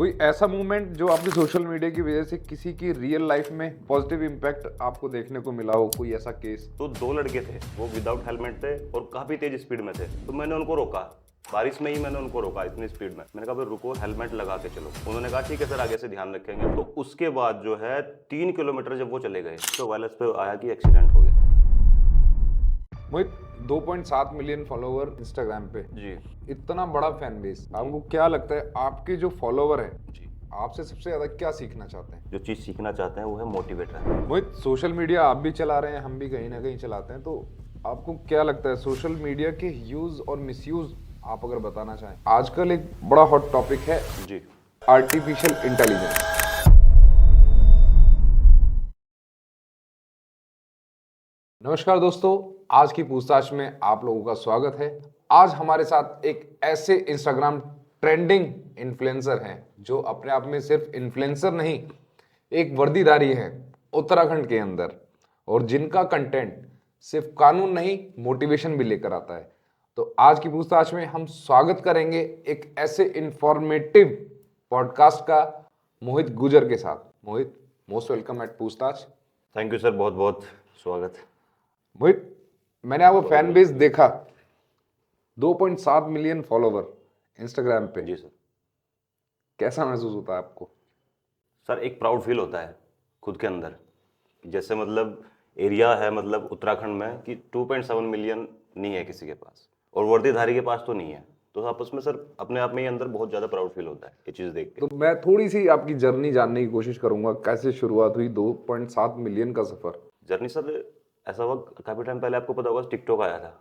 कोई ऐसा मूवमेंट जो आपकी सोशल मीडिया की वजह से किसी की रियल लाइफ में पॉजिटिव इम्पैक्ट आपको देखने को मिला हो, कोई ऐसा केस? तो 2 लड़के थे, वो विदाउट हेलमेट थे और काफ़ी तेज स्पीड में थे। तो मैंने उनको रोका, बारिश में ही मैंने उनको रोका इतनी स्पीड में। मैंने कहा भाई रुको, हेलमेट लगा के चलो। उन्होंने कहा ठीक है सर, आगे से ध्यान रखेंगे। तो उसके बाद जो है 3 किलोमीटर जब वो चले गए तो वायरलेस पे आया कि एक्सीडेंट हो गया। मोहित, 2.7 मिलियन फॉलोवर इंस्टाग्राम पे, जी इतना बड़ा फैन बेस, आपको क्या लगता है आपके जो फॉलोवर है जी, आपसे सबसे ज्यादा क्या सीखना चाहते हैं? जो चीज़ सीखना चाहते हैं वो है मोटिवेटर। मोहित, सोशल मीडिया आप भी चला रहे हैं, हम भी कहीं ना कहीं चलाते हैं, तो आपको क्या लगता है सोशल मीडिया के यूज और मिसयूज आप अगर बताना चाहें? आजकल एक बड़ा हॉट टॉपिक है जी आर्टिफिशियल इंटेलिजेंस। नमस्कार दोस्तों, आज की पूछताछ में आप लोगों का स्वागत है। आज हमारे साथ एक ऐसे इंस्टाग्राम ट्रेंडिंग इन्फ्लुएंसर हैं जो अपने आप में सिर्फ इन्फ्लुएंसर नहीं, एक वर्दीधारी है उत्तराखंड के अंदर, और जिनका कंटेंट सिर्फ कानून नहीं मोटिवेशन भी लेकर आता है। तो आज की पूछताछ में हम स्वागत करेंगे एक ऐसे इंफॉर्मेटिव पॉडकास्ट का मोहित गुजर के साथ। मोहित, मोस्ट वेलकम एट पूछताछ। थैंक यू सर, बहुत बहुत स्वागत। मोहित, मैंने आपका फैन बेस देखा, 2.7 मिलियन फॉलोवर इंस्टाग्राम पे। जी सर। कैसा महसूस होता है आपको? सर एक प्राउड फील होता है खुद के अंदर, जैसे मतलब एरिया है मतलब उत्तराखंड में कि 2.7 मिलियन नहीं है किसी के पास, और वर्दीधारी के पास तो नहीं है। तो आपस में सर अपने आप में ही अंदर बहुत ज़्यादा प्राउड फील होता है ये चीज़ देख के। तो मैं थोड़ी सी आपकी जर्नी जानने की कोशिश करूंगा, कैसे शुरुआत हुई 2.7 मिलियन का सफर? जर्नी सर ऐसा हुआ, काफ़ी टाइम पहले आपको पता होगा टिकटॉक आया था,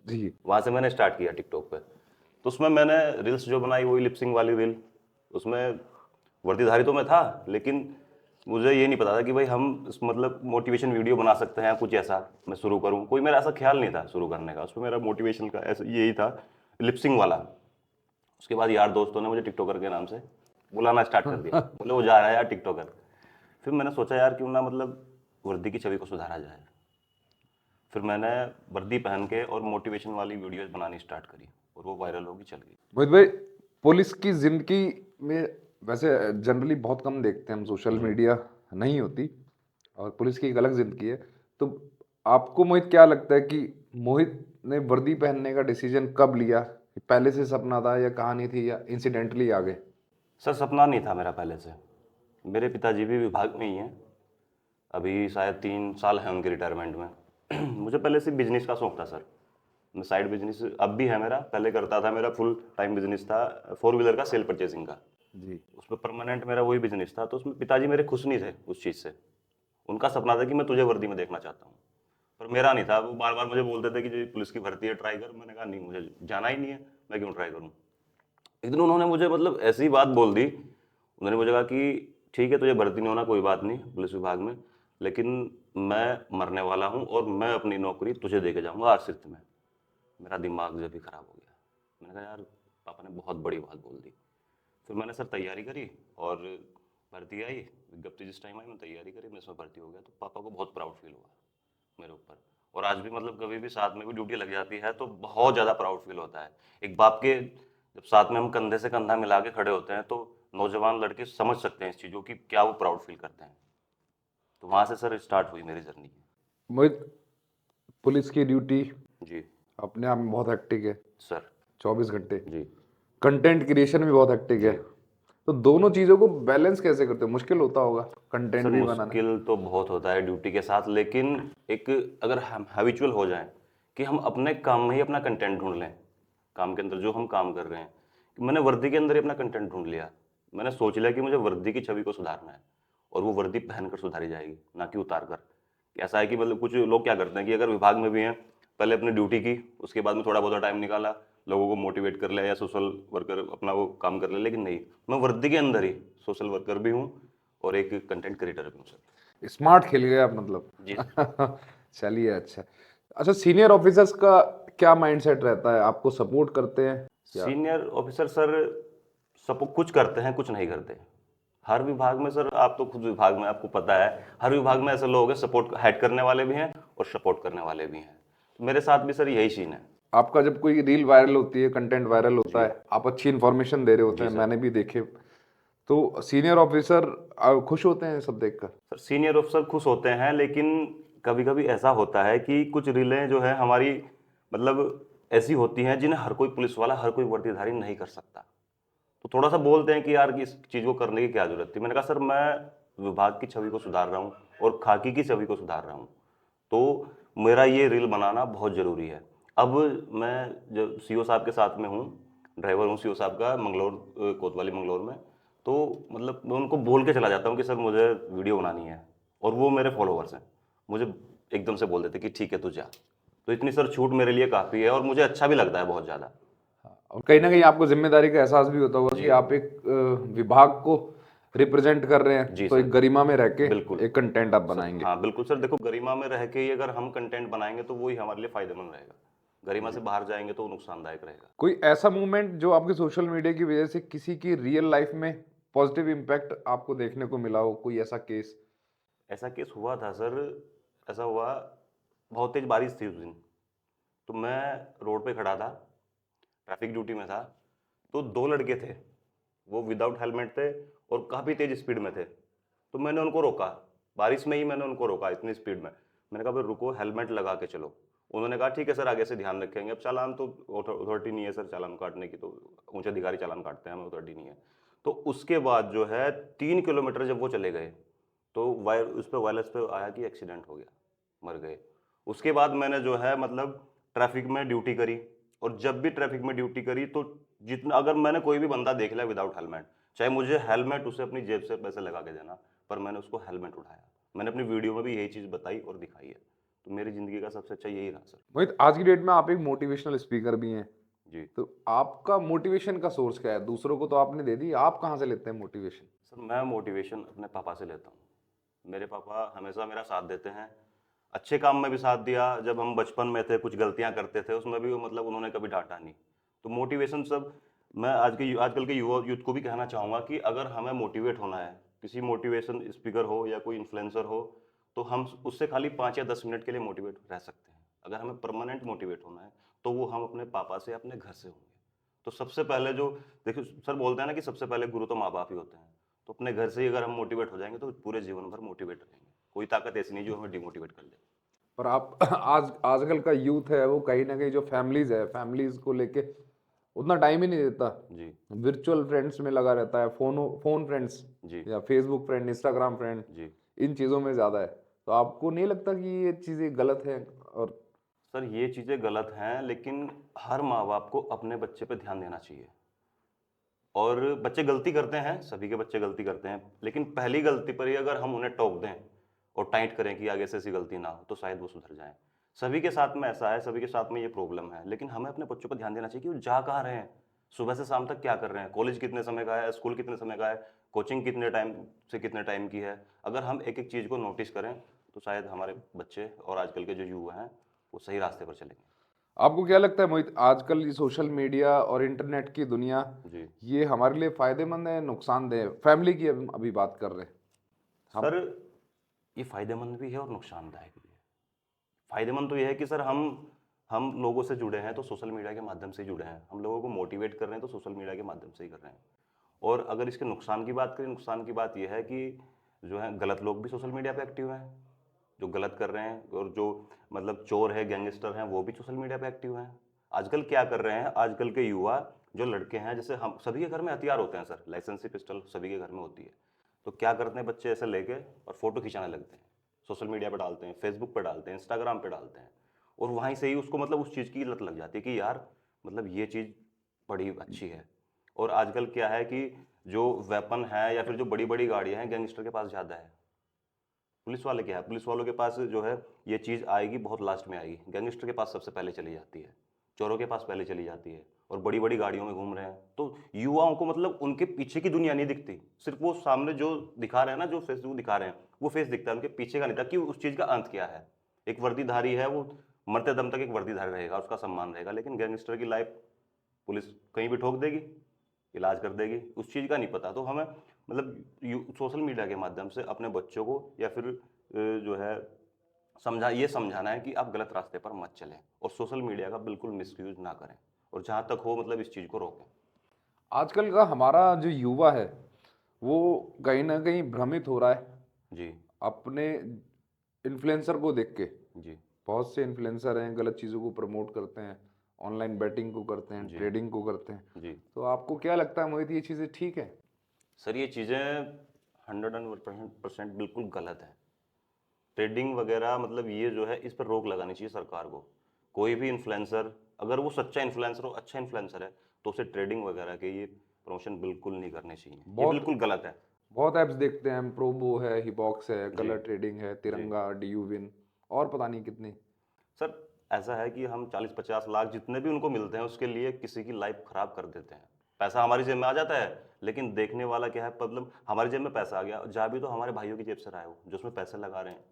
जी। वहाँ से मैंने स्टार्ट किया टिकटॉक पे। तो उसमें मैंने रील्स जो बनाई वही लिपसिंग वाली रील। उसमें वर्दीधारी तो मैं था, लेकिन मुझे ये नहीं पता था कि भाई हम मतलब मोटिवेशन वीडियो बना सकते हैं, कुछ ऐसा मैं शुरू करूं। कोई मेरा ऐसा ख्याल नहीं था शुरू करने का, उसमें मेरा मोटिवेशन का ऐसा यही था, लिपसिंग वाला। उसके बाद यार दोस्तों ने मुझे टिकटॉकर के नाम से बुलाना स्टार्ट कर दिया, बोले वो जा रहा है यार टिकटॉकर। फिर मैंने सोचा यार क्यों ना मतलब वर्दी की छवि को सुधारा जाए। फिर मैंने वर्दी पहन के और मोटिवेशन वाली वीडियोस बनानी स्टार्ट करी, और वो वायरल होगी चल गई। मोहित भाई, पुलिस की जिंदगी में वैसे जनरली बहुत कम देखते हैं हम, सोशल मीडिया नहीं होती और पुलिस की एक अलग जिंदगी है। तो आपको मोहित क्या लगता है कि मोहित ने वर्दी पहनने का डिसीजन कब लिया? पहले से सपना था या कहानी थी या इंसिडेंटली आ गए? सर सपना नहीं था मेरा पहले से। मेरे पिताजी भी विभाग में ही हैं, अभी शायद 3 साल हैं उनके रिटायरमेंट में। मुझे पहले से बिजनेस का शौक था सर। मैं साइड बिजनेस अब भी है मेरा, पहले करता था, मेरा फुल टाइम बिजनेस था 4 व्हीलर का सेल परचेसिंग का। जी। उसमें परमानेंट मेरा वही बिजनेस था। तो उसमें पिताजी मेरे खुश नहीं थे उस चीज़ से। उनका सपना था कि मैं तुझे वर्दी में देखना चाहता हूँ, पर मेरा नहीं था। वो बार बार मुझे बोलते थे कि जो पुलिस की भर्ती है ट्राई कर। मैंने कहा नहीं, मुझे जाना ही नहीं है, मैं क्यों ट्राई करूँ। एक दिन उन्होंने मुझे मतलब ऐसी बात बोल दी। उन्होंने मुझे कहा कि ठीक है तुझे भर्ती नहीं होना, कोई बात नहीं पुलिस विभाग में, लेकिन मैं मरने वाला हूँ और मैं अपनी नौकरी तुझे दे के जाऊँगा आरसिफ्त में। मेरा दिमाग जब भी खराब हो गया। मैंने कहा यार पापा ने बहुत बड़ी बात बोल दी। फिर मैंने सर तैयारी करी और भर्ती आई, विज्ञप्ति जिस टाइम आई मैं तैयारी करी, मैं इसमें भर्ती हो गया। तो पापा को बहुत प्राउड फील हुआ मेरे ऊपर। और आज भी मतलब कभी भी साथ में भी ड्यूटी लग जाती है तो बहुत ज़्यादा प्राउड फील होता है। एक बाप के जब साथ में हम कंधे से कंधा मिला के खड़े होते हैं तो नौजवान लड़के समझ सकते हैं इस चीज़ों की क्या वो प्राउड फील करते हैं। तो वहाँ से सर स्टार्ट हुई मेरी जर्नी। मोहित, पुलिस की ड्यूटी जी अपने आप में बहुत हेक्टिक है, सर। 24 घंटे। जी कंटेंट क्रिएशन भी बहुत हेक्टिक है। जी तो दोनों चीजों को बैलेंस कैसे करते हो? मुश्किल होता होगा कंटेंट सर, भी बनाना। मुश्किल तो बहुत होता है ड्यूटी के साथ, लेकिन एक अगर हम हैबिचुअल हो जाएं कि हम अपने काम में ही अपना कंटेंट ढूंढ लें, काम के अंदर जो हम काम कर रहे हैं, कि मैंने वर्दी के अंदर ही अपना कंटेंट ढूंढ लिया। मैंने सोच लिया कि मुझे वर्दी की छवि को सुधारना है, और वो वर्दी पहनकर सुधारी जाएगी, ना कि उतार कर। ऐसा है कि मतलब कुछ लोग क्या करते हैं कि अगर विभाग में भी हैं, पहले अपनी ड्यूटी की, उसके बाद में थोड़ा बहुत टाइम निकाला, लोगों को मोटिवेट कर लिया या सोशल वर्कर अपना वो काम कर लिया। लेकिन नहीं, मैं वर्दी के अंदर ही सोशल वर्कर भी हूँ और एक कंटेंट क्रिएटर भी हूँ सर। स्मार्ट खेल गए आप जी सर। मतलब। चलिए, अच्छा। अच्छा, सीनियर ऑफिसर्स का क्या माइंडसेट रहता है? आपको सपोर्ट करते हैं या? सीनियर ऑफिसर सर सब कुछ करते हैं, कुछ नहीं करते। हर विभाग में सर, आप तो खुद विभाग में, आपको पता है हर विभाग में ऐसे लोग हैं, सपोर्ट हेड करने वाले भी हैं और सपोर्ट करने वाले भी हैं। तो मेरे साथ भी सर यही सीन है। आपका जब कोई रील वायरल होती है, कंटेंट वायरल होता जी है, आप अच्छी इन्फॉर्मेशन दे रहे होते जी हैं, सर। मैंने भी देखे, तो सीनियर ऑफिसर खुश होते हैं सब देखकर? सर सीनियर अफसर खुश होते हैं, लेकिन कभी कभी ऐसा होता है कि कुछ रीलें जो है हमारी मतलब ऐसी होती हैं जिन्हें हर कोई पुलिस वाला, हर कोई वर्दीधारी नहीं कर सकता। तो थोड़ा सा बोलते हैं कि यार कि इस चीज़ को करने की क्या जरूरत थी। मैंने कहा सर मैं विभाग की छवि को सुधार रहा हूँ और खाकी की छवि को सुधार रहा हूँ, तो मेरा ये रील बनाना बहुत ज़रूरी है। अब मैं जब सीओ साहब के साथ में हूँ, ड्राइवर हूँ सीओ साहब का मंगलौर, कोतवाली मंगलौर में, तो मतलब मैं उनको बोल के चला जाता हूँ कि सर मुझे वीडियो बनानी है, और वो मेरे फॉलोवर्स हैं, मुझे एकदम से बोल देते कि ठीक है तू जा। तो इतनी सर छूट मेरे लिए काफ़ी है और मुझे अच्छा भी लगता है बहुत ज़्यादा। और कहीं ना कहीं आपको जिम्मेदारी का एहसास भी होता होगा कि जी आप एक विभाग को रिप्रेजेंट कर रहे हैं, जी तो सर, एक गरिमा में रह के बिल्कुल एक कंटेंट आप सर। बनाएंगे। हाँ बिल्कुल सर, देखो गरिमा में रह के ही अगर हम कंटेंट बनाएंगे तो वही हमारे लिए फायदेमंद रहेगा। गरिमा से बाहर जाएंगे तो वो नुकसानदायक रहेगा। कोई ऐसा मूवमेंट जो आपके सोशल मीडिया की वजह से किसी की रियल लाइफ में पॉजिटिव इम्पैक्ट आपको देखने को मिला हो, कोई ऐसा केस? ऐसा केस हुआ था सर, ऐसा हुआ, बहुत तेज बारिश थी उस दिन, तो मैं रोड पे खड़ा था, ट्रैफिक ड्यूटी में था, तो दो लड़के थे, वो विदाउट हेलमेट थे और काफ़ी तेज स्पीड में थे। तो मैंने उनको रोका, बारिश में ही मैंने उनको रोका इतनी स्पीड में। मैंने कहा भाई रुको, हेलमेट लगा के चलो। उन्होंने कहा ठीक है सर, आगे से ध्यान रखेंगे। अब चालान तो अथॉरिटी नहीं है सर चालान काटने की, तो ऊंचे अधिकारी चालान काटते हैं, हमें अथॉरिटी नहीं है। तो उसके बाद जो है 3 किलोमीटर जब वो चले गए, तो उस पर वायरलेस पे आया कि एक्सीडेंट हो गया, मर गए। उसके बाद मैंने जो है मतलब ट्रैफिक में ड्यूटी करी, और जब भी ट्रैफिक में ड्यूटी करी तो जितना, अगर मैंने कोई भी बंदा देख लिया विदाउट हेलमेट, चाहे मुझे हेलमेट उसे अपनी जेब से पैसे लगा के देना, पर मैंने उसको हेलमेट उठाया। मैंने अपनी वीडियो में भी यही चीज़ बताई और दिखाई है। तो मेरी ज़िंदगी का सबसे अच्छा यही रहा सर। मोहित, आज की डेट में आप एक मोटिवेशनल स्पीकर भी हैं, जी तो आपका मोटिवेशन का सोर्स क्या है? दूसरों को तो आपने दे दी, आप कहाँ से लेते हैं मोटिवेशन? सर, मैं मोटिवेशन अपने पापा से लेता हूँ। मेरे पापा हमेशा मेरा साथ देते हैं, अच्छे काम में भी साथ दिया। जब हम बचपन में थे कुछ गलतियाँ करते थे उसमें भी मतलब उन्होंने कभी डांटा नहीं। तो मोटिवेशन सब, मैं आजकल के युवा यूथ को भी कहना चाहूँगा कि अगर हमें मोटिवेट होना है, किसी मोटिवेशन स्पीकर हो या कोई इन्फ्लुएंसर हो, तो हम उससे खाली 5 या 10 मिनट के लिए मोटिवेट रह सकते हैं। अगर हमें परमानेंट मोटिवेट होना है तो वो हम अपने पापा से, अपने घर से होंगे। तो सबसे पहले जो, देखिए सर बोलते हैं ना कि सबसे पहले गुरु तो माँ बाप ही होते हैं। तो अपने घर से ही अगर हम मोटिवेट हो जाएंगे तो पूरे जीवन भर मोटिवेट रहेंगे। कोई ताकत ऐसी नहीं जो हमें डिमोटिवेट कर दे। पर आप आज आजकल का यूथ है वो कहीं ना कहीं जो फैमिलीज है, फैमिलीज को लेके उतना टाइम ही नहीं देता। जी वर्चुअल फ्रेंड्स में लगा रहता है, फोन फ्रेंड्स जी या फेसबुक फ्रेंड, इंस्टाग्राम फ्रेंड, जी इन चीज़ों में ज़्यादा है। तो आपको नहीं लगता कि ये चीज़ें गलत है? और सर, ये चीज़ें गलत हैं, लेकिन हर माँ बाप को अपने बच्चे पे ध्यान देना चाहिए। और बच्चे गलती करते हैं, सभी के बच्चे गलती करते हैं, लेकिन पहली गलती पर ही अगर हम उन्हें टोक दें और टाइट करें कि आगे से ऐसी गलती ना हो, तो शायद वो सुधर जाएं। सभी के साथ में ऐसा है, सभी के साथ में ये प्रॉब्लम है, लेकिन हमें अपने बच्चों पर ध्यान देना चाहिए कि वो जा कहाँ रहे हैं, सुबह से शाम तक क्या कर रहे हैं, कॉलेज कितने समय का है, स्कूल कितने समय का है, कोचिंग कितने टाइम से कितने टाइम की है। अगर हम एक एक चीज़ को नोटिस करें तो शायद हमारे बच्चे और आजकल के जो युवा हैं वो सही रास्ते पर चलेंगे। आपको क्या लगता है मोहित, आजकल ये सोशल मीडिया और इंटरनेट की दुनिया, जी ये हमारे लिए फायदेमंद है, नुकसानदेह? फैमिली की अभी बात कर रहे हैं हम। सर, ये फायदेमंद भी है और नुकसानदायक भी है। फायदेमंद तो ये है कि सर हम लोगों से जुड़े हैं तो सोशल मीडिया के माध्यम से ही जुड़े हैं, हम लोगों को मोटिवेट कर रहे हैं तो सोशल मीडिया के माध्यम से ही कर रहे हैं। और अगर इसके नुकसान की बात करें, नुकसान की बात यह है कि जो है गलत लोग भी सोशल मीडिया पे एक्टिव हैं, जो गलत कर रहे हैं, और जो मतलब चोर है, गैंगस्टर हैं, वो भी सोशल मीडिया पे एक्टिव हैं। आजकल क्या कर रहे हैं, आजकल के युवा जो लड़के हैं, जैसे हम सभी के घर में हथियार होते हैं सर, लाइसेंसी पिस्टल सभी के घर में होती है। तो क्या करते हैं बच्चे, ऐसे लेके और फोटो खिंचाने लगते हैं, सोशल मीडिया पे डालते हैं, फेसबुक पे डालते हैं, इंस्टाग्राम पे डालते हैं, और वहीं से ही उसको मतलब उस चीज़ की लत लग जाती है कि यार मतलब ये चीज़ बड़ी अच्छी है। और आजकल क्या है कि जो वेपन है या फिर जो बड़ी बड़ी गाड़ियां हैं, गैंगस्टर के पास ज़्यादा है। पुलिस वाले क्या है, पुलिस वालों के पास जो है ये चीज़ आएगी बहुत लास्ट में आएगी, गैंगस्टर के पास सबसे पहले चली जाती है, चोरों के पास पहले चली जाती है, और बड़ी बड़ी गाड़ियों में घूम रहे हैं। तो युवाओं को मतलब उनके पीछे की दुनिया नहीं दिखती, सिर्फ वो सामने जो दिखा रहे हैं ना, जो फेस वो दिखा रहे हैं वो फेस दिखता है, उनके पीछे का नहीं था कि उस चीज़ का अंत क्या है। एक वर्दीधारी है, वो मरते दम तक एक वर्दीधारी रहेगा, उसका सम्मान रहेगा, लेकिन गैंगस्टर की लाइफ पुलिस कहीं भी ठोक देगी, इलाज कर देगी, उस चीज़ का नहीं पता। तो हमें मतलब सोशल मीडिया के माध्यम से अपने बच्चों को या फिर जो है ये समझाना है कि आप गलत रास्ते पर मत चलें और सोशल मीडिया का बिल्कुल मिसयूज ना करें, और जहाँ तक हो मतलब इस चीज़ को रोकें। आजकल का हमारा जो युवा है वो कहीं ना कहीं भ्रमित हो रहा है जी अपने इन्फ्लुएंसर को देख के। जी बहुत से इन्फ्लुएंसर हैं, गलत चीज़ों को प्रमोट करते हैं, ऑनलाइन बैटिंग को करते हैं, जी ट्रेडिंग को करते हैं। जी। तो आपको क्या लगता है मोहित, ये चीज़ें ठीक है? सर ये चीज़ें 100% बिल्कुल गलत है। ट्रेडिंग वगैरह मतलब ये जो है इस पर रोक लगानी चाहिए सरकार को। कोई भी इन्फ्लुएंसर अगर वो सच्चा इन्फ्लुएंसर हो, अच्छा इन्फ्लुएंसर है, तो उसे ट्रेडिंग वगैरह के ये प्रमोशन बिल्कुल नहीं करने चाहिए। ये बहुत बिल्कुल गलत है। बहुत ऐप्स देखते हैं हम, प्रोबो है, हिबॉक्स है, जी कलर ट्रेडिंग है, जी। तिरंगा, डीयू विन, और पता नहीं कितनी। सर ऐसा है कि हम 40-50 लाख जितने भी उनको मिलते हैं उसके लिए किसी की लाइफ खराब कर देते हैं। पैसा हमारी जेब में आ जाता है, लेकिन देखने वाला क्या है, मतलब हमारी जेब में पैसा आ गया, जा भी तो हमारे भाइयों की जेब से रहा है वो, जो उसमें पैसे लगा रहे हैं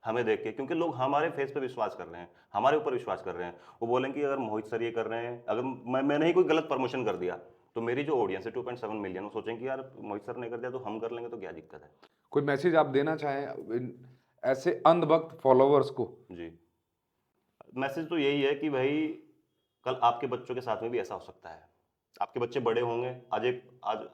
हमें देख के, क्योंकि लोग हमारे फेस पे विश्वास कर रहे हैं, हमारे ऊपर विश्वास कर रहे हैं। वो बोलेंगे कि अगर मोहित सर ये कर रहे हैं, अगर मैंने ही कोई गलत प्रमोशन कर दिया, तो मेरी जो ऑडियंस है 2.7 मिलियन, वो सोचेंगे कि यार मोहित सर ने कर दिया तो हम कर लेंगे, तो क्या दिक्कत है। कोई मैसेज आप देना चाहें ऐसे अंधभक्त फॉलोअर्स को? जी। मैसेज तो यही है कि भाई कल आपके बच्चों के साथ में भी ऐसा हो सकता है। आपके बच्चे बड़े होंगे, आज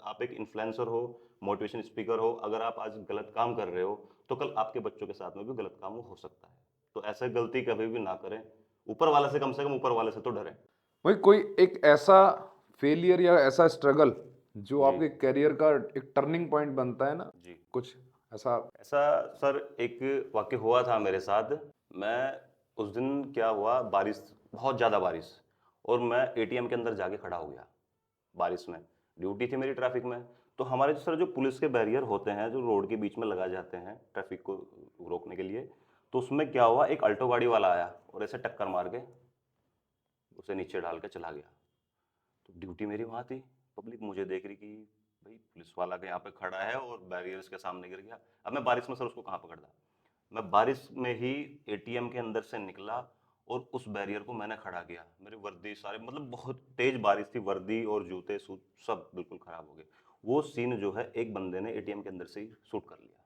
आप एक इन्फ्लुएंसर हो, मोटिवेशन स्पीकर हो, अगर आप आज गलत काम कर रहे हो तो कल आपके बच्चों के साथ में भी गलत काम हो सकता है। तो ऐसे गलती कभी भी ना करें। ऊपर वाले से, कम से कम ऊपर वाले से तो डरें। वही कोई एक ऐसा फेलियर या ऐसा स्ट्रगल जो जी आपके करियर का एक टर्निंग पॉइंट बनता है ना, जी। कुछ ऐसा? ऐसा सर एक वाक्य हुआ था मेरे साथ। मैं उस दिन क्या हुआ, बारिश, बहुत ज़्यादा बारिश, और मैं एटीएम के अंदर जाके खड़ा हो गया बारिश में। ड्यूटी थी मेरी ट्रैफिक में। तो हमारे सर जो पुलिस के बैरियर होते हैं जो रोड के बीच में लगाए जाते हैं ट्रैफिक को रोकने के लिए, तो उसमें क्या हुआ, एक अल्टो गाड़ी वाला आया और ऐसे टक्कर मार के उसे नीचे डाल के चला गया। तो ड्यूटी मेरी वहाँ थी, पब्लिक मुझे देख रही कि भाई पुलिस वाला के यहाँ पे खड़ा है और बैरियर्स के सामने गिर गया। अब मैं बारिश में सर उसको कहाँ पकड़ता। मैं बारिश में ही एटीएम के अंदर से निकला और उस बैरियर को मैंने खड़ा किया। मेरी वर्दी सारे, मतलब बहुत तेज बारिश थी, वर्दी और जूते सूट सब बिल्कुल खराब हो गए। वो सीन जो है एक बंदे ने एटीएम के अंदर से ही शूट कर लिया।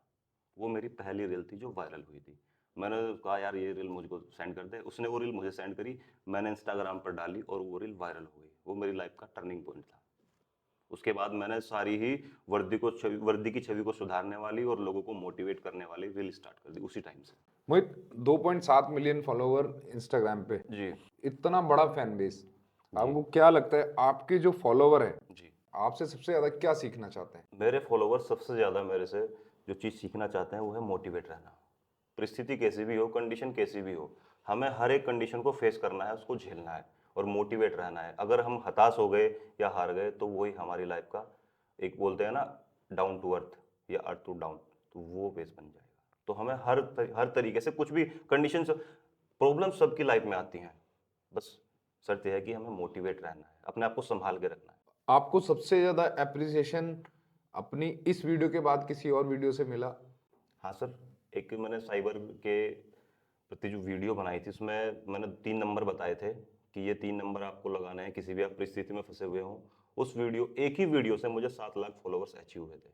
वो मेरी पहली रील थी जो वायरल हुई थी। मैंने कहा यार ये रील मुझको सेंड कर दे, उसने वो रील मुझे सेंड करी, मैंने इंस्टाग्राम पर डाली और वो रील वायरल हो गई। वो मेरी लाइफ का टर्निंग पॉइंट था। उसके बाद मैंने सारी ही वर्दी की छवि को सुधारने वाली और लोगों को मोटिवेट करने वाली रील स्टार्ट कर दी उसी टाइम से। मोहित, 2.7 मिलियन फॉलोवर इंस्टाग्राम पे, जी इतना बड़ा फैन बेस, जी आपको क्या लगता है आपके जो फॉलोवर हैं जी। आपसे सबसे ज्यादा क्या सीखना चाहते हैं? मेरे फॉलोवर सबसे ज़्यादा मेरे से जो चीज़ सीखना चाहते हैं वो है मोटिवेट रहना। परिस्थिति कैसी भी हो, कंडीशन कैसी भी हो, हमें हर एक कंडीशन को फेस करना है, उसको झेलना है और मोटिवेट रहना है। अगर हम हताश हो गए या हार गए तो वही हमारी लाइफ का, एक बोलते हैं ना, डाउन टू अर्थ या अर्थ टू डाउन, तो वो बेस बन जाएगा। तो हमें हर तरीके से, कुछ भी कंडीशन, प्रॉब्लम सबकी लाइफ में आती हैं, बस शर्त यह है कि हमें मोटिवेट रहना है, अपने आप को संभाल के रखना है। आपको सबसे ज्यादा एप्रिसिएशन अपनी इस वीडियो के बाद किसी और वीडियो से मिला? हाँ सर, एक मैंने साइबर के प्रति जो वीडियो बनाई थी उसमें मैंने 3 नंबर बताए थे कि ये 3 नंबर आपको लगाने हैं किसी भी आप परिस्थिति में फंसे हुए हों। उस वीडियो, एक ही वीडियो से मुझे 7 लाख फॉलोवर्स अचीव हुए थे।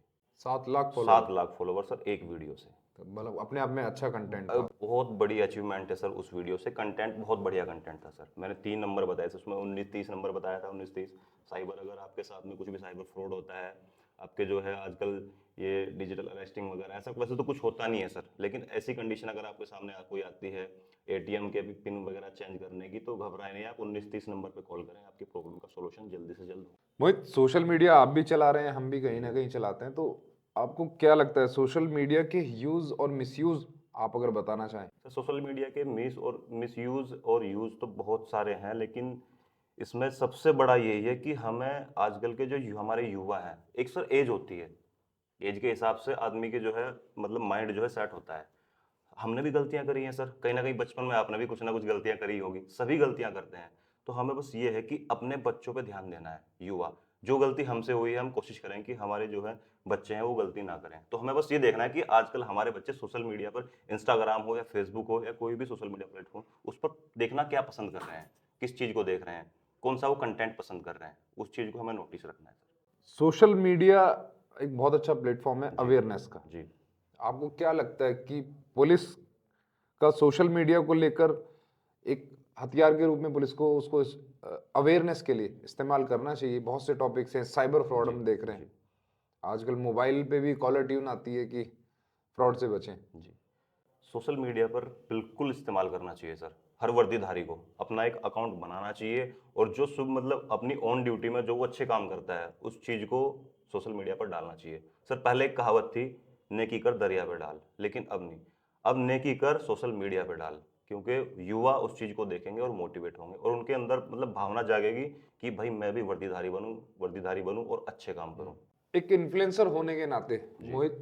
7 lakh 7 follower? Lakh follower sir एक वीडियो से। तो मतलब अपने आप में अच्छा कंटेंट था। बहुत बड़ी अचीवमेंट है सर उस वीडियो से। कंटेंट बहुत बढ़िया कंटेंट था सर। मैंने 3 नंबर बताए थे उसमें, 19-30 नंबर बताया था। 19-30 साइबर, अगर आपके साथ में कुछ भी साइबर फ्रॉड होता है, आपके जो है आजकल ये डिजिटल अरेस्टिंग वगैरह, ऐसा वैसे तो कुछ होता नहीं है सर, लेकिन ऐसी कंडीशन अगर आपके सामने कोई आती है एटीएम के भी पिन वगैरह चेंज करने की, तो घबराए नहीं, आप 19-30 नंबर पे कॉल करें, आपकी प्रॉब्लम का सॉल्यूशन जल्दी से जल्द हो। मोहित, सोशल मीडिया आप भी चला रहे हैं, हम भी कहीं ना कहीं चलाते हैं, तो आपको क्या लगता है सोशल मीडिया के यूज और मिसयूज आप अगर बताना चाहें? सर सोशल मीडिया के मिसयूज और यूज तो बहुत सारे हैं, लेकिन इसमें सबसे बड़ा यही है कि हमें आजकल के जो हमारे युवा हैं, एक सर एज होती है, एज के हिसाब से आदमी के जो है, मतलब माइंड जो है सेट होता है। हमने भी गलतियां करी हैं सर, कहीं ना कहीं बचपन में आपने भी कुछ ना कुछ गलतियां करी होगी, सभी गलतियां करते हैं। तो हमें बस ये है कि अपने बच्चों पे ध्यान देना है। युवा, जो गलती हमसे हुई है हम कोशिश करें कि हमारे जो है बच्चे हैं वो गलती ना करें। तो हमें बस ये देखना है कि आजकल हमारे बच्चे सोशल मीडिया पर, इंस्टाग्राम हो या फेसबुक हो या कोई भी सोशल मीडिया प्लेटफॉर्म, उस पर देखना क्या पसंद कर रहे हैं, किस चीज़ को देख रहे हैं, कौन सा वो कंटेंट पसंद कर रहे हैं, उस चीज़ को हमें नोटिस रखना है सर। सोशल मीडिया एक बहुत अच्छा प्लेटफॉर्म है जी अवेयरनेस का। जी। आपको क्या लगता है कि पुलिस का सोशल मीडिया को लेकर एक हथियार के रूप में पुलिस को उसको अवेयरनेस के लिए इस्तेमाल करना चाहिए? बहुत से टॉपिक्स हैं, साइबर फ्रॉड जी हम देख रहे जी। हैं, आजकल मोबाइल पे भी कॉलर ट्यून आती है कि फ्रॉड से बचें। जी। सोशल मीडिया पर बिल्कुल इस्तेमाल करना चाहिए सर। हर वर्दीधारी को अपना एक अकाउंट बनाना चाहिए, और जो शुभ मतलब अपनी ऑन ड्यूटी में जो वो अच्छे काम करता है उस चीज़ को सोशल मीडिया पर डालना चाहिए। सर पहले एक कहावत थी, नेकी कर दरिया पे डाल, लेकिन अब नहीं। अब नेकी कर सोशल मीडिया पे डाल, क्योंकि युवा उस चीज़ को देखेंगे और मोटिवेट होंगे, और उनके अंदर मतलब भावना जागेगी कि भाई मैं भी वर्दीधारी बनूं और अच्छे काम करूं। एक इन्फ्लुएंसर होने के नाते मोहित,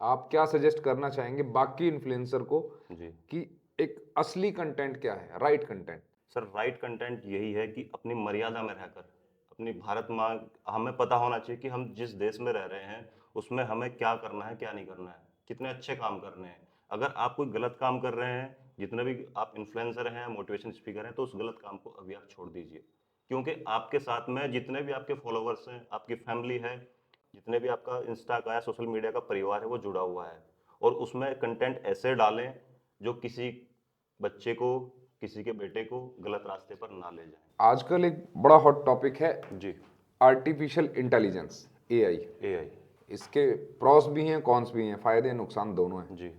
आप क्या सजेस्ट करना चाहेंगे बाकी इन्फ्लुएंसर को जी कि एक असली कंटेंट क्या है, right content? Sir, right content यही है कि अपनी मर्यादा में रहकर अपनी भारत माँ, हमें पता होना चाहिए कि हम जिस देश में रह रहे हैं उसमें हमें क्या करना है क्या नहीं करना है, कितने अच्छे काम करने हैं। अगर आप कोई गलत काम कर रहे हैं, जितने भी आप इन्फ्लुएंसर हैं, मोटिवेशन स्पीकर हैं, तो उस गलत काम को अभी आप छोड़ दीजिए, क्योंकि आपके साथ में जितने भी आपके फॉलोवर्स हैं, आपकी फैमिली है, जितने भी आपका इंस्टा का या सोशल मीडिया का परिवार है, वो जुड़ा हुआ है। और उसमें कंटेंट ऐसे डालें जो किसी बच्चे को, किसी के बेटे को गलत रास्ते पर ना ले जाए। आजकल एक बड़ा हॉट टॉपिक है जी। Artificial intelligence, AI. एआई। इसके प्रॉस भी हैं, कॉन्स भी हैं, फायदे नुकसान दोनों हैं। जी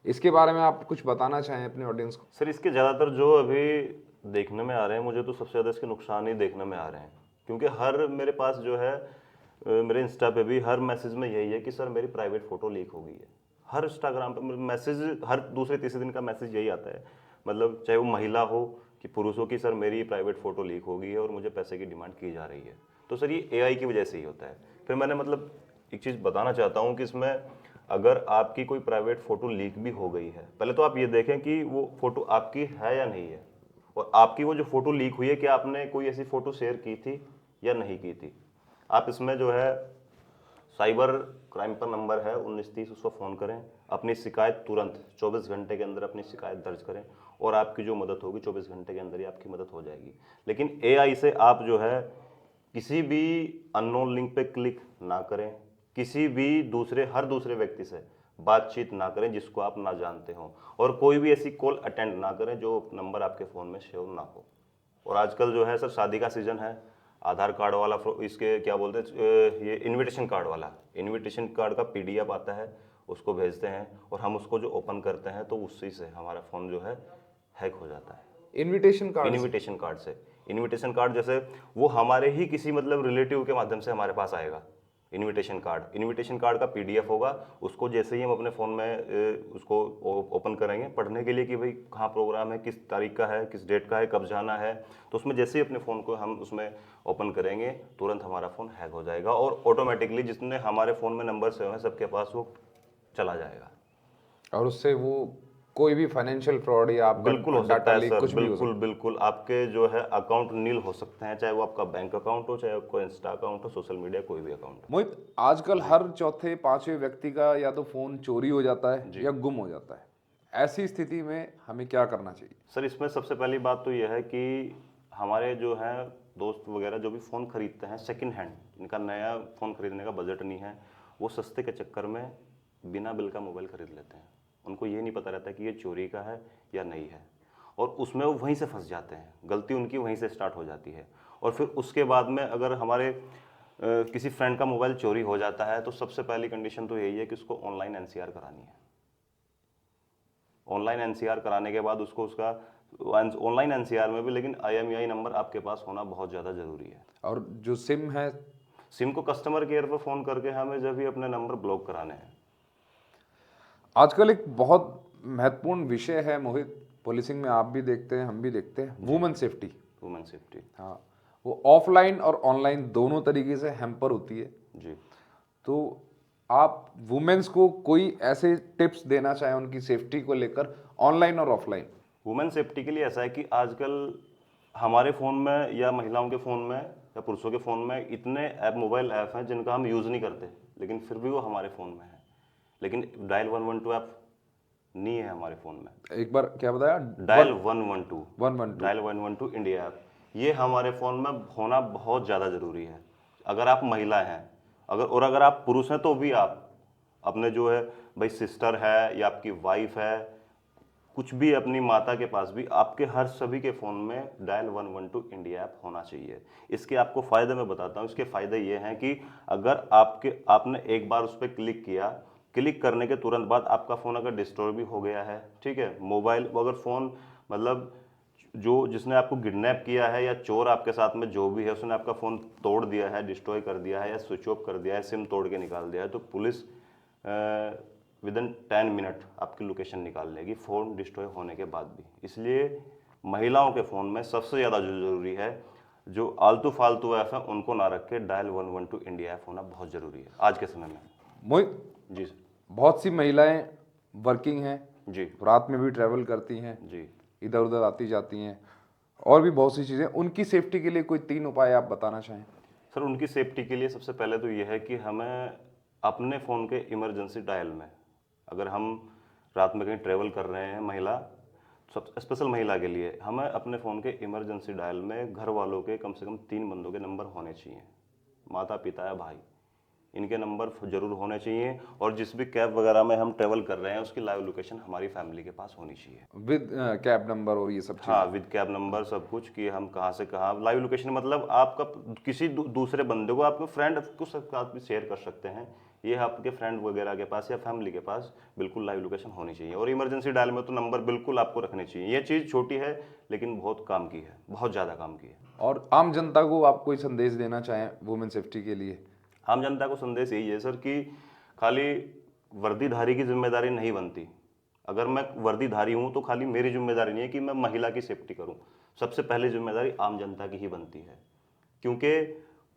इसके बारे में आप कुछ बताना चाहें अपने ऑडियंस को? सर, इसके ज़्यादातर जो अभी देखने में आ रहे हैं, मुझे तो सबसे ज़्यादा इसके नुकसान ही देखने में आ रहे हैं, क्योंकि हर मेरे पास जो है मेरे इंस्टा पे भी हर मैसेज में यही है कि सर मेरी प्राइवेट फ़ोटो लीक हो गई है। हर इंस्टाग्राम पे मैसेज, हर दूसरे तीसरे दिन का मैसेज यही आता है, मतलब चाहे वो महिला हो कि पुरुष हो, कि सर मेरी प्राइवेट फ़ोटो लीक हो गई है और मुझे पैसे की डिमांड की जा रही है। तो सर ये एआई की वजह से ही होता है। फिर मैंने मतलब एक चीज़ बताना चाहता हूँ कि इसमें अगर आपकी कोई प्राइवेट फ़ोटो लीक भी हो गई है, पहले तो आप ये देखें कि वो फ़ोटो आपकी है या नहीं है, और आपकी वो जो फ़ोटो लीक हुई है, क्या आपने कोई ऐसी फ़ोटो शेयर की थी या नहीं की थी। आप इसमें जो है साइबर क्राइम पर नंबर है 1930, उसको फ़ोन करें, अपनी शिकायत तुरंत 24 घंटे के अंदर अपनी शिकायत दर्ज करें, और आपकी जो मदद होगी 24 घंटे के अंदर ही आपकी मदद हो जाएगी। लेकिन एआई से आप जो है किसी भी अननोन लिंक पे क्लिक ना करें, किसी भी हर दूसरे व्यक्ति से बातचीत ना करें जिसको आप ना जानते हो, और कोई भी ऐसी कॉल अटेंड ना करें जो नंबर आपके फ़ोन में सेव ना हो। और आजकल जो है सर शादी का सीज़न है, आधार कार्ड वाला इसके क्या बोलते हैं, ये इनविटेशन कार्ड का पीडीएफ आता है, उसको भेजते हैं, और हम उसको जो ओपन करते हैं तो उसी से हमारा फ़ोन जो है हैक हो जाता है। Invitation card? इनविटेशन कार्ड जैसे वो हमारे ही किसी मतलब रिलेटिव के माध्यम से हमारे पास आएगा। इनविटेशन कार्ड का पीडीएफ होगा, उसको जैसे ही हम अपने फ़ोन में उसको ओपन करेंगे पढ़ने के लिए कि भाई कहाँ प्रोग्राम है, किस तारीख का है, किस डेट का है, कब जाना है, तो उसमें जैसे ही अपने फ़ोन को हम उसमें ओपन करेंगे तुरंत हमारा फ़ोन हैक हो जाएगा, और ऑटोमेटिकली जितने हमारे फ़ोन में नंबर सेव हैं सबके पास वो चला जाएगा। और उससे वो कोई भी फाइनेंशियल फ्रॉड या बिल्कुल आपका हो सकता डाटा है लीक सर, कुछ भी हो सकता बिल्कुल बिल्कुल आपके जो है अकाउंट नील हो सकते हैं, चाहे वो आपका बैंक अकाउंट हो, चाहे आपका इंस्टा अकाउंट हो, सोशल मीडिया कोई भी अकाउंट है। मोहित, आजकल हर चौथे पांचवें व्यक्ति का या तो फोन चोरी हो जाता है जी। या गुम हो जाता है। ऐसी स्थिति में हमें क्या करना चाहिए? सर इसमें सबसे पहली बात तो यह है कि हमारे जो हैं दोस्त वगैरह जो भी फ़ोन खरीदते हैं सेकंड हैंड, इनका नया फ़ोन खरीदने का बजट नहीं है, वो सस्ते के चक्कर में बिना बिल का मोबाइल खरीद लेते हैं। उनको ये नहीं पता रहता कि ये चोरी का है या नहीं है, और उसमें वो वहीं से फंस जाते हैं, गलती उनकी वहीं से स्टार्ट हो जाती है। और फिर उसके बाद में अगर हमारे किसी फ्रेंड का मोबाइल चोरी हो जाता है तो सबसे पहली कंडीशन तो यही है कि उसको ऑनलाइन एनसीआर करानी है। ऑनलाइन एनसीआर कराने के बाद उसको उसका ऑनलाइन एनसीआर में भी लेकिन आईएमईआई नंबर आपके पास होना बहुत ज़्यादा ज़रूरी है। और जो सिम है, सिम को कस्टमर केयर पर फ़ोन करके हमें जब भी अपने नंबर ब्लॉक कराने हैं। आजकल एक बहुत महत्वपूर्ण विषय है मोहित, पुलिसिंग में आप भी देखते हैं, हम भी देखते हैं, वुमेन सेफ्टी। Women safety. हाँ, वो ऑफलाइन और ऑनलाइन दोनों तरीके से हैम्पर होती है। जी तो आप वुमेन्स को कोई ऐसे टिप्स देना चाहें उनकी सेफ्टी को लेकर, ऑनलाइन और ऑफलाइन? वुमेन सेफ्टी के लिए ऐसा है कि आजकल हमारे फ़ोन में या महिलाओं के फ़ोन में या पुरुषों के फ़ोन में इतने ऐप, मोबाइल ऐप हैं जिनका हम यूज़ नहीं करते, लेकिन फिर भी वो हमारे फ़ोन में है। लेकिन डायल 112 ऐप नहीं है हमारे फ़ोन में। एक बार क्या बताया? डायल 112, 112। डायल 112 इंडिया ऐप, ये हमारे फ़ोन में होना बहुत ज़्यादा ज़रूरी है। अगर आप महिला हैं, अगर आप पुरुष हैं तो भी आप अपने जो है भाई सिस्टर है या आपकी वाइफ है, कुछ भी अपनी माता के पास भी आपके हर सभी के फ़ोन में डायल 112 इंडिया ऐप होना चाहिए। इसके आपको फ़ायदे मैं बताता हूँ। इसके फ़ायदे ये हैं कि अगर आपने एक बार उस पर क्लिक किया, क्लिक करने के तुरंत बाद आपका फ़ोन अगर डिस्ट्रॉय भी हो गया है, ठीक है, मोबाइल अगर फ़ोन मतलब जो जिसने आपको किडनैप किया है या चोर आपके साथ में जो भी है उसने आपका फ़ोन तोड़ दिया है, डिस्ट्रॉय कर दिया है या स्विच ऑफ कर दिया है, सिम तोड़ के निकाल दिया है, तो पुलिस विदिन 10 मिनट आपकी लोकेशन निकाल लेगी फ़ोन डिस्ट्रॉय होने के बाद भी। इसलिए महिलाओं के फ़ोन में सबसे ज़्यादा जो ज़रूरी है, जो आलतू फालतू ऐप है उनको ना रख के डायल 112 इंडिया ऐप होना बहुत ज़रूरी है आज के समय में। मोहित, जी सर। बहुत सी महिलाएं वर्किंग हैं, जी रात में भी ट्रैवल करती हैं, जी इधर उधर आती जाती हैं, और भी बहुत सी चीज़ें, उनकी सेफ्टी के लिए कोई 3 उपाय आप बताना चाहें? सर, उनकी सेफ्टी के लिए सबसे पहले तो ये है कि हमें अपने फ़ोन के इमरजेंसी डायल में, अगर हम रात में कहीं ट्रैवल कर रहे हैं, महिला, सब स्पेशल महिला के लिए हमें अपने फ़ोन के इमरजेंसी डायल में घर वालों के कम से कम 3 बंदों के नंबर होने चाहिए, माता पिता या भाई, इनके नंबर जरूर होने चाहिए। और जिस भी कैब वगैरह में हम ट्रैवल कर रहे हैं उसकी लाइव लोकेशन हमारी फैमिली के पास होनी चाहिए। विद कैब नंबर और ये सब हाँ, चीज़ें? विद कैब नंबर सब कुछ, कि हम कहाँ से कहाँ लाइव लोकेशन, मतलब आपका किसी दूसरे बंदे को, आपके फ्रेंड को साथ भी शेयर कर सकते हैं, ये आपके फ्रेंड वगैरह के पास या फैमिली के पास बिल्कुल लाइव लोकेशन होनी चाहिए। और इमरजेंसी डायल में तो नंबर बिल्कुल आपको रखने चाहिए। ये चीज़ छोटी है लेकिन बहुत काम की है, बहुत ज़्यादा काम की है। और आम जनता को आप कोई संदेश देना चाहें वुमेन सेफ्टी के लिए? आम जनता को संदेश यही है सर कि खाली वर्दीधारी की जिम्मेदारी नहीं बनती। अगर मैं वर्दीधारी हूँ तो खाली मेरी जिम्मेदारी नहीं है कि मैं महिला की सेफ्टी करूँ, सबसे पहले जिम्मेदारी आम जनता की ही बनती है। क्योंकि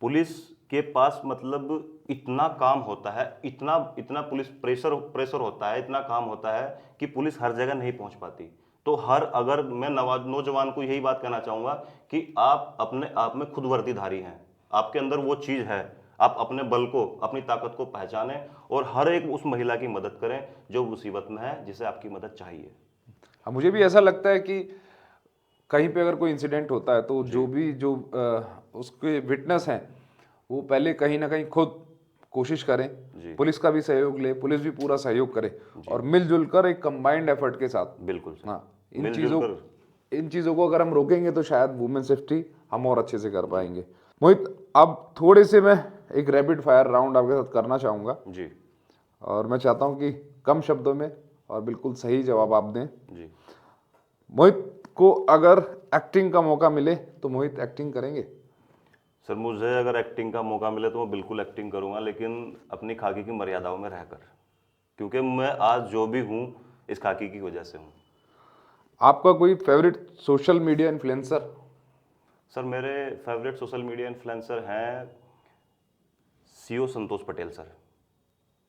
पुलिस के पास मतलब इतना काम होता है, इतना इतना पुलिस प्रेशर प्रेशर होता है, इतना काम होता है कि पुलिस हर जगह नहीं पहुंच पाती। तो अगर मैं नौजवान को यही बात कहना चाहूँगा कि आप अपने आप में खुद वर्दीधारी हैं, आपके अंदर वो चीज़ है, आप अपने बल को, अपनी ताकत को पहचानें और हर एक उस महिला की मदद करें जो मुसीबत में है, जिसे आपकी मदद चाहिए। मुझे भी ऐसा लगता है कि कहीं पे अगर कोई इंसिडेंट होता है तो जो उसके विटनेस हैं वो पहले कहीं ना कहीं खुद कोशिश करें, जी पुलिस का भी सहयोग ले, पुलिस भी पूरा सहयोग करे जी, और मिलजुल कर एक कंबाइंड एफर्ट के साथ, बिल्कुल सर, हाँ, मिलजुल कर। इन चीज़ों को अगर हम रोकेंगे तो शायद वुमेन सेफ्टी हम और अच्छे से कर पाएंगे। मोहित, अब थोड़े से मैं एक रैपिड फायर राउंड आपके साथ करना चाहूँगा जी और मैं चाहता हूँ कि कम शब्दों में और बिल्कुल सही जवाब आप दें। जी। मोहित को अगर एक्टिंग का मौका मिले तो मोहित एक्टिंग करेंगे? सर, मुझे अगर एक्टिंग का मौका मिले तो मैं बिल्कुल एक्टिंग करूंगा, लेकिन अपनी खाकी की मर्यादाओं में रहकर, क्योंकि मैं आज जो भी हूँ इस खाकी की वजह से हूँ। आपका कोई favourite social media influencer? Sir, मेरे फेवरेट सोशल मीडिया इन्फ्लुएंसर हैं सीओ संतोष पटेल सर।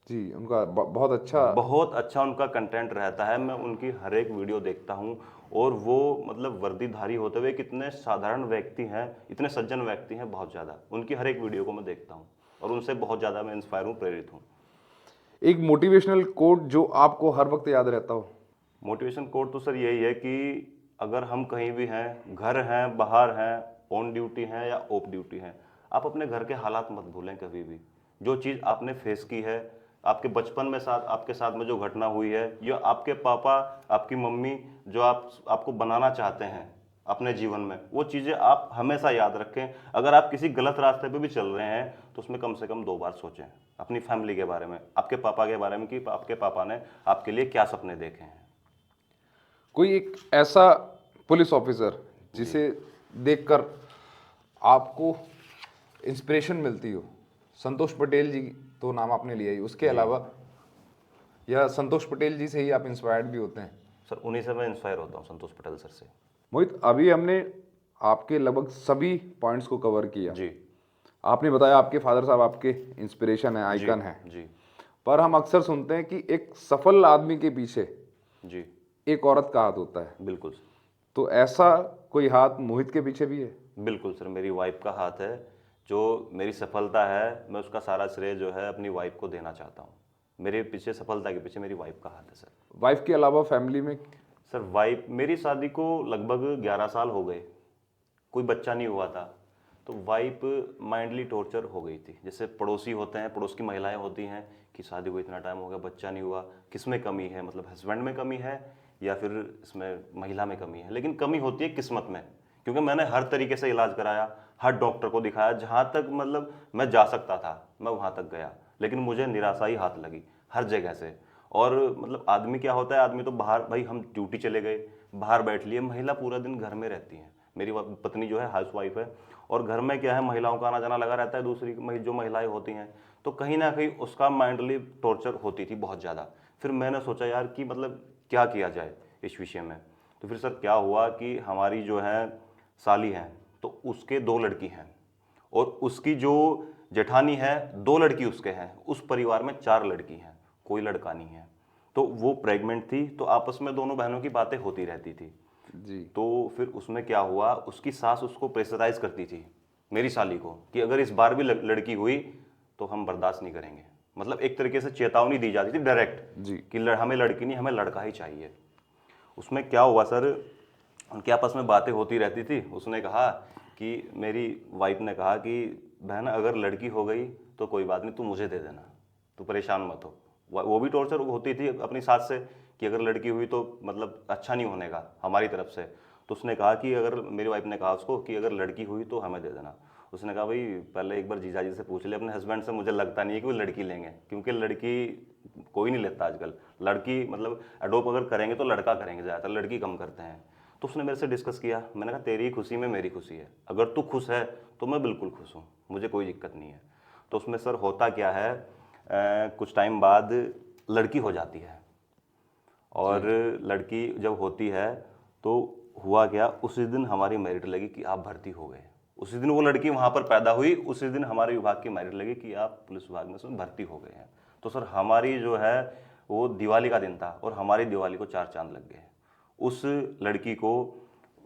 जी, उनका बहुत अच्छा। बहुत अच्छा उनका कंटेंट रहता है, मैं उनकी हर एक वीडियो देखता हूँ। और वो मतलब वर्दीधारी होते हुए कितने साधारण व्यक्ति हैं, इतने सज्जन व्यक्ति हैं, बहुत ज़्यादा उनकी हर एक वीडियो को मैं देखता हूँ और उनसे बहुत ज़्यादा मैं इंस्पायर हूँ, प्रेरित हूँ। एक मोटिवेशनल कोट जो आपको हर वक्त याद रहता हो? मोटिवेशन कोड तो सर यही है कि अगर हम कहीं भी हैं, घर हैं, बाहर हैं, ऑन ड्यूटी हैं या ऑफ ड्यूटी हैं, आप अपने घर के हालात मत भूलें कभी भी। जो चीज़ आपने फेस की है, आपके बचपन में आपके साथ में जो घटना हुई है, या आपके पापा, आपकी मम्मी जो आपको बनाना चाहते हैं अपने जीवन में, वो चीज़ें आप हमेशा याद रखें। अगर आप किसी गलत रास्ते पे भी चल रहे हैं तो उसमें कम से कम 2 बार सोचें अपनी फैमिली के बारे में, आपके पापा के बारे में, कि आपके पापा ने आपके लिए क्या सपने देखे हैं। कोई एक ऐसा पुलिस ऑफिसर जी जिसे देखकर आपको इंस्पिरेशन मिलती हो? संतोष पटेल जी तो नाम आपने लिया ही, उसके जी अलावा या संतोष पटेल जी से ही आप इंस्पायर्ड भी होते हैं? सर, उन्हीं से मैं इंस्पायर होता हूँ, संतोष पटेल सर से। मोहित, अभी हमने आपके लगभग सभी पॉइंट्स को कवर किया। जी आपने बताया आपके फादर साहब आपके इंस्पिरेशन है, जी आइकन है, जी पर हम अक्सर सुनते हैं कि एक सफल आदमी के पीछे जी, एक औरत का हाथ होता है, बिल्कुल सर। तो ऐसा कोई हाथ मोहित के पीछे भी है? बिल्कुल सर, मेरी वाइफ का हाथ है। जो मेरी सफलता है, मैं उसका सारा श्रेय जो है अपनी वाइफ को देना चाहता हूँ। मेरे पीछे, सफलता के पीछे मेरी वाइफ का हाथ है सर। वाइफ के अलावा फैमिली में? सर, वाइफ, मेरी शादी को लगभग 11 साल हो गए, कोई बच्चा नहीं हुआ था। तो वाइफ माइंडली टॉर्चर हो गई थी। जैसे पड़ोसी होते हैं, पड़ोस की महिलाएं होती हैं कि शादी को इतना टाइम हो गया, बच्चा नहीं हुआ, किस में कमी है, मतलब हस्बैंड में कमी है या फिर इसमें महिला में कमी है। लेकिन कमी होती है किस्मत में, क्योंकि मैंने हर तरीके से इलाज कराया, हर डॉक्टर को दिखाया, जहाँ तक मतलब मैं जा सकता था मैं वहाँ तक गया, लेकिन मुझे निराशा ही हाथ लगी हर जगह से। और मतलब आदमी क्या होता है, आदमी तो बाहर, भाई हम ड्यूटी चले गए, बाहर बैठ लिए, महिला पूरा दिन घर में रहती है। मेरी पत्नी जो है हाउस वाइफ है, और घर में क्या है, महिलाओं का आना जाना लगा रहता है, दूसरी जो महिलाएं होती हैं, तो कहीं ना कहीं उसका माइंडली टॉर्चर होती थी बहुत ज़्यादा। फिर मैंने सोचा यार कि मतलब क्या किया जाए इस विषय में। तो फिर सर क्या हुआ कि हमारी जो है साली है, तो उसके 2 लड़की हैं, और उसकी जो जेठानी है 2 लड़की उसके हैं, उस परिवार में 4 लड़की हैं, कोई लड़का नहीं है। तो वो प्रेग्नेंट थी, तो आपस में दोनों बहनों की बातें होती रहती थी। जी। तो फिर उसमें क्या हुआ, उसकी सास उसको प्रेशराइज करती थी मेरी साली को, कि अगर इस बार भी लड़की हुई तो हम बर्दाश्त नहीं करेंगे। मतलब एक तरीके से चेतावनी दी जाती थी डायरेक्ट जी। कि हमें लड़की नहीं, हमें लड़का ही चाहिए। उसमें क्या हुआ सर, उनके आपस में बातें होती रहती थी। उसने कहा कि, मेरी वाइफ ने कहा कि बहन अगर लड़की हो गई तो कोई बात नहीं, तू मुझे दे देना, तू परेशान मत हो। वो भी टॉर्चर होती थी अपनी सास से कि अगर लड़की हुई तो मतलब अच्छा नहीं होने का हमारी तरफ से। तो उसने कहा कि अगर, मेरी वाइफ ने कहा उसको कि अगर लड़की हुई तो हमें दे देना। उसने कहा भाई पहले एक बार जीजा जी से पूछ ले अपने हस्बैंड से, मुझे लगता नहीं है कि वो लड़की लेंगे, क्योंकि लड़की कोई नहीं लेता आजकल। लड़की मतलब अडोप अगर करेंगे तो लड़का करेंगे ज़्यादातर, लड़की कम करते हैं। तो उसने मेरे से डिस्कस किया, मैंने कहा तेरी खुशी में मेरी खुशी है, अगर तू खुश है तो मैं बिल्कुल खुश हूँ, मुझे कोई दिक्कत नहीं है। तो उसमें सर होता क्या है, कुछ टाइम बाद लड़की हो जाती है, और लड़की जब होती है तो हुआ क्या, उसी दिन हमारी मेरिट लगी कि आप भर्ती हो गए। उसी दिन वो लड़की वहाँ पर पैदा हुई, उसी दिन हमारे विभाग की मेरिट लगी कि आप पुलिस विभाग में उसमें भर्ती हो गए हैं। तो सर हमारी जो है वो दिवाली का दिन था, और हमारी दिवाली को 4 चांद लग गए। उस लड़की को,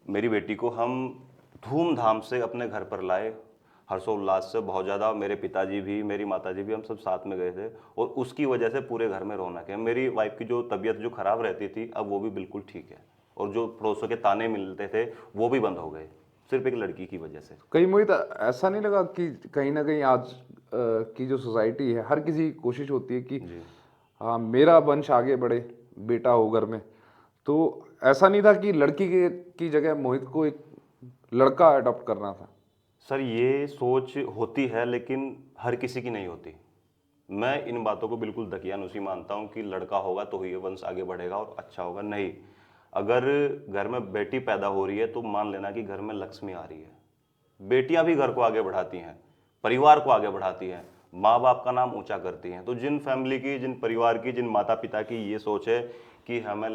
मेरी बेटी को हम धूमधाम से अपने घर पर लाए, हर्षोल्लास से बहुत ज़्यादा। मेरे पिताजी भी, मेरी माताजी भी, हम सब साथ में गए थे, और उसकी वजह से पूरे घर में रौनक है। मेरी वाइफ की जो तबीयत जो ख़राब रहती थी, अब वो भी बिल्कुल ठीक है, और जो पड़ोसों के ताने मिलते थे वो भी बंद हो गए, सिर्फ एक लड़की की वजह से। कहीं मोहित ऐसा नहीं लगा कि कहीं ना कहीं आज की जो सोसाइटी है, हर किसी की कोशिश होती है कि जी हाँ मेरा वंश आगे बढ़े, बेटा हो घर में, तो ऐसा नहीं था कि लड़की की जगह मोहित को एक लड़का अडॉप्ट करना था? सर ये सोच होती है, लेकिन हर किसी की नहीं होती। मैं इन बातों को बिल्कुल दकियानुसी मानता हूँ कि लड़का होगा तो ही ये वंश आगे बढ़ेगा और अच्छा होगा। नहीं, अगर घर में बेटी पैदा हो रही है तो मान लेना कि घर में लक्ष्मी आ रही है। बेटियां भी घर को आगे बढ़ाती हैं, परिवार को आगे बढ़ाती हैं, माँ बाप का नाम ऊंचा करती हैं। तो जिन फैमिली की, जिन परिवार की, जिन माता पिता की ये सोच है कि हमें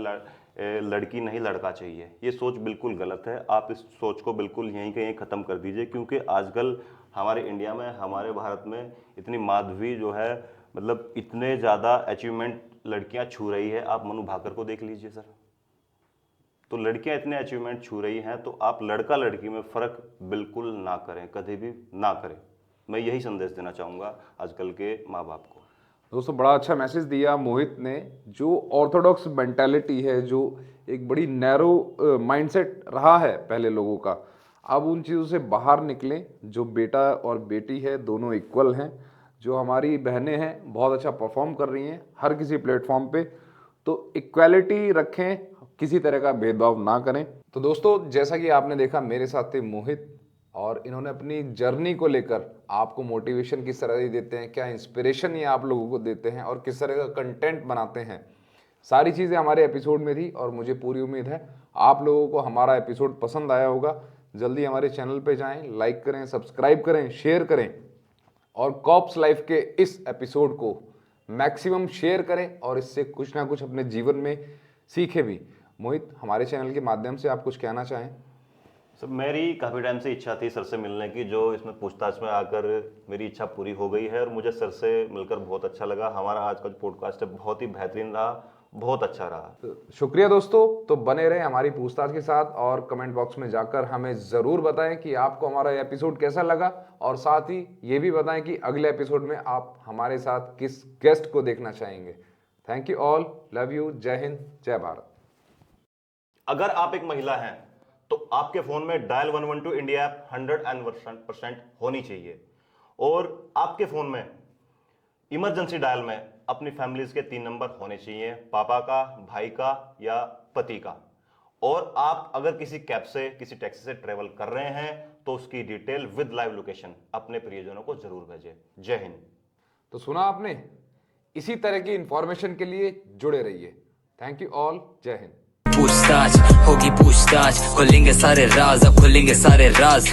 लड़की नहीं लड़का चाहिए, ये सोच बिल्कुल गलत है। आप इस सोच को बिल्कुल यहीं कहीं ख़त्म कर दीजिए, क्योंकि आजकल हमारे इंडिया में, हमारे भारत में इतनी माधवी जो है, मतलब इतने ज़्यादा अचीवमेंट लड़कियां छू रही है। आप मनु भाकर को देख लीजिए सर, तो लड़कियां इतने अचीवमेंट छू रही हैं, तो आप लड़का लड़की में फ़र्क बिल्कुल ना करें, कभी भी ना करें। मैं यही संदेश देना चाहूँगा आजकल के माँ बाप को। दोस्तों बड़ा अच्छा मैसेज दिया मोहित ने। जो ऑर्थोडॉक्स मेंटालिटी है, जो एक बड़ी नैरो माइंडसेट रहा है पहले लोगों का, अब उन चीज़ों से बाहर निकलें। जो बेटा और बेटी है दोनों इक्वल हैं। जो हमारी बहनें हैं बहुत अच्छा परफॉर्म कर रही हैं हर किसी प्लेटफॉर्म पे, तो इक्वालिटी रखें, किसी तरह का भेदभाव ना करें। तो दोस्तों जैसा कि आपने देखा, मेरे साथ थे मोहित, और इन्होंने अपनी जर्नी को लेकर आपको मोटिवेशन किस तरह से देते हैं, क्या इंस्पिरेशन ये आप लोगों को देते हैं, और किस तरह का कंटेंट बनाते हैं, सारी चीज़ें हमारे एपिसोड में थी। और मुझे पूरी उम्मीद है आप लोगों को हमारा एपिसोड पसंद आया होगा। जल्दी हमारे चैनल पे जाएं, लाइक करें, सब्सक्राइब करें, शेयर करें, और कॉप्स लाइफ के इस एपिसोड को मैक्सिमम शेयर करें, और इससे कुछ ना कुछ अपने जीवन में सीखें भी। मोहित, हमारे चैनल के माध्यम से आप कुछ कहना चाहें? सर मेरी काफ़ी टाइम से इच्छा थी सर से मिलने की, जो इसमें पूछताछ में आकर मेरी इच्छा पूरी हो गई है, और मुझे सर से मिलकर बहुत अच्छा लगा। हमारा आज का जो पॉडकास्ट है बहुत ही बेहतरीन रहा, बहुत अच्छा रहा। तो शुक्रिया दोस्तों। तो बने रहें हमारी पूछताछ के साथ, और कमेंट बॉक्स में जाकर हमें ज़रूर बताएं कि आपको हमारा एपिसोड कैसा लगा, और साथ ही ये भी बताएं कि अगले एपिसोड में आप हमारे साथ किस गेस्ट को देखना चाहेंगे। Thank you all, love you, जय हिंद, जय भारत। अगर आप एक महिला हैं तो आपके फोन में डायल 112 इंडिया ऐप 100% होनी चाहिए, और आपके फोन में इमरजेंसी डायल में अपनी फैमिलीज के 3 नंबर होने चाहिए, पापा का, भाई का या पति का। और आप अगर किसी कैब से, किसी टैक्सी से ट्रेवल कर रहे हैं तो उसकी डिटेल विद लाइव लोकेशन अपने प्रियजनों को जरूर भेजें। जय हिंद। तो सुना आपने, इसी तरह की इंफॉर्मेशन के लिए जुड़े रहिए। थैंक यू ऑल, जय हिंद। पूछताछ होगी, पूछताछ खोलेंगे सारे राज, अब खोलेंगे सारे राज।